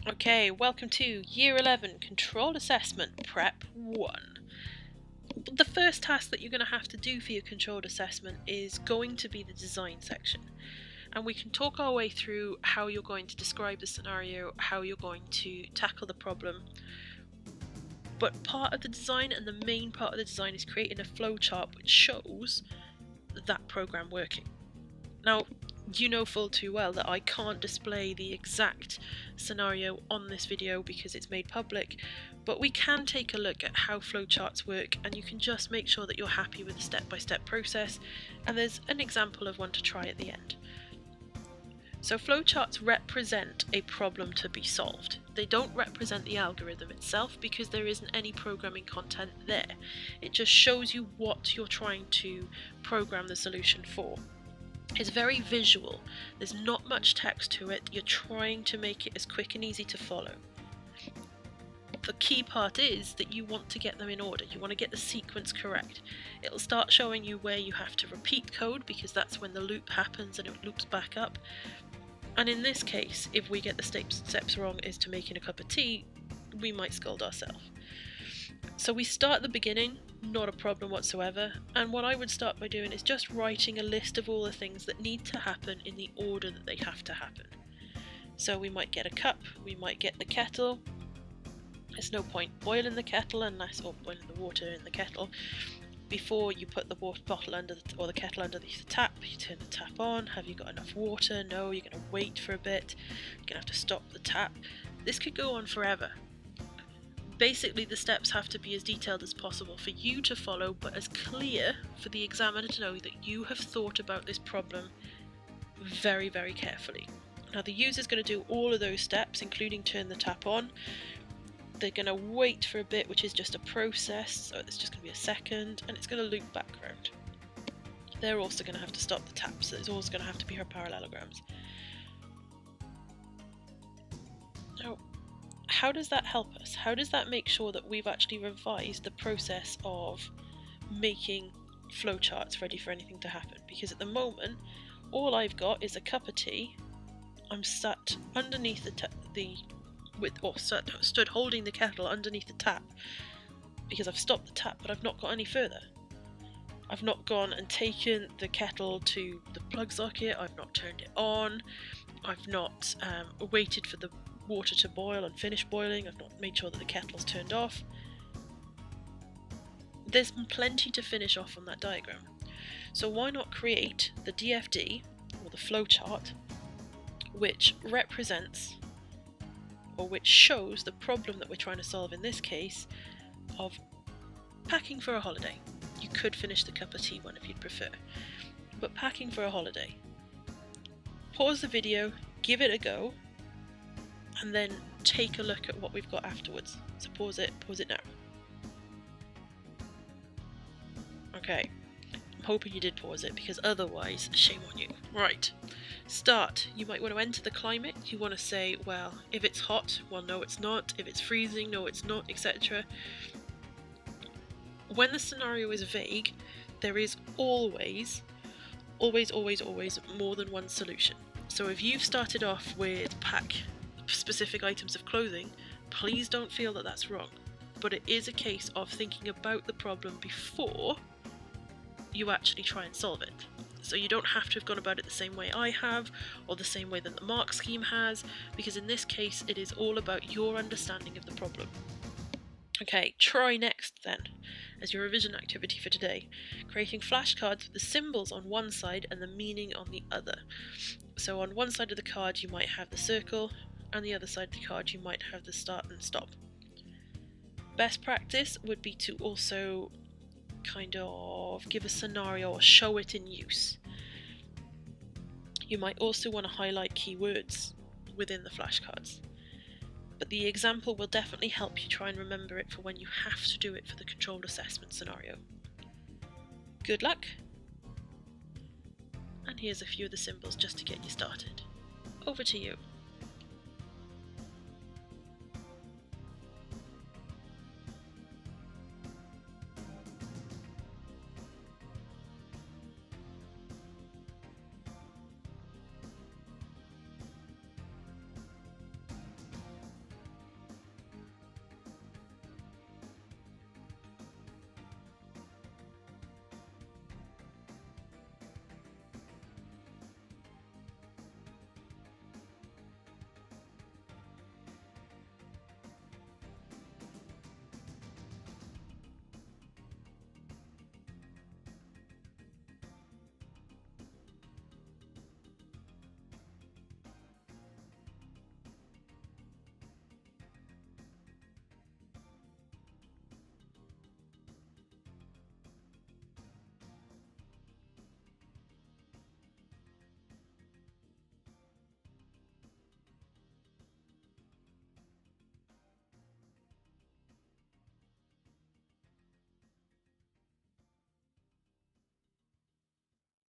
Okay, welcome to Year 11 Controlled Assessment Prep 1. The first task that you're going to have to do for your controlled assessment is going to be the design section. And we can talk our way through how you're going to describe the scenario, how you're going to tackle the problem. But part of the design, and the main part of the design, is creating a flowchart which shows that program working. Now, you know full too well that I can't display the exact scenario on this video because it's made public, but we can take a look at how flowcharts work, and you can just make sure that you're happy with the step-by-step process, and there's an example of one to try at the end. So flowcharts represent a problem to be solved. They don't represent the algorithm itself because there isn't any programming content there. It just shows you what you're trying to program the solution for. It's very visual, there's not much text to it, you're trying to make it as quick and easy to follow. The key part is that you want to get them in order, you want to get the sequence correct. It'll start showing you where you have to repeat code because that's when the loop happens and it loops back up. And in this case, if we get the steps wrong as to making a cup of tea, we might scold ourselves. So we start at the beginning, not a problem whatsoever, and what I would start by doing is just writing a list of all the things that need to happen in the order that they have to happen. So we might get a cup, we might get the kettle. There's no point boiling the kettle or boiling the water in the kettle before you put the water bottle or the kettle underneath the tap. You turn the tap on. Have you got enough water? No, you're going to wait for a bit. You're going to have to stop the tap. This could go on forever. Basically, the steps have to be as detailed as possible for you to follow, but as clear for the examiner to know that you have thought about this problem very, very carefully. Now, the user is going to do all of those steps, including turn the tap on. They're going to wait for a bit, which is just a process, so it's just going to be a second, and it's going to loop back around. They're also going to have to stop the tap, so there's always going to have to be her parallelograms. Now, how does that help us? How does that make sure that we've actually revised the process of making flowcharts ready for anything to happen? Because at the moment, all I've got is a cup of tea. I'm sat underneath stood holding the kettle underneath the tap because I've stopped the tap, but I've not got any further. I've not gone and taken the kettle to the plug socket. I've not turned it on. I've not waited for the water to boil and finish boiling. I've not made sure that the kettle's turned off. There's plenty to finish off on that diagram. So why not create the DFD, or the flowchart, which represents or which shows the problem that we're trying to solve, in this case of packing for a holiday. You could finish the cup of tea one if you'd prefer, but packing for a holiday. Pause the video, give it a go, and then take a look at what we've got afterwards. So pause it now. Okay, I'm hoping you did pause it because otherwise, shame on you. Right, start. You might want to enter the climate. You want to say, well, if it's hot, well, no it's not. If it's freezing, no it's not, etc. When the scenario is vague, there is always more than one solution. So if you've started off with pack specific items of clothing, please don't feel that that's wrong, but it is a case of thinking about the problem before you actually try and solve it. So you don't have to have gone about it the same way I have, or the same way that the mark scheme has, because in this case it is all about your understanding of the problem. Okay, try next then, as your revision activity for today, creating flashcards with the symbols on one side and the meaning on the other. So on one side of the card you might have the circle, and the other side of the card you might have the start and stop. Best practice would be to also kind of give a scenario or show it in use. You might also want to highlight keywords within the flashcards, but the example will definitely help you try and remember it for when you have to do it for the controlled assessment scenario. Good luck, and here's a few of the symbols just to get you started. Over to you.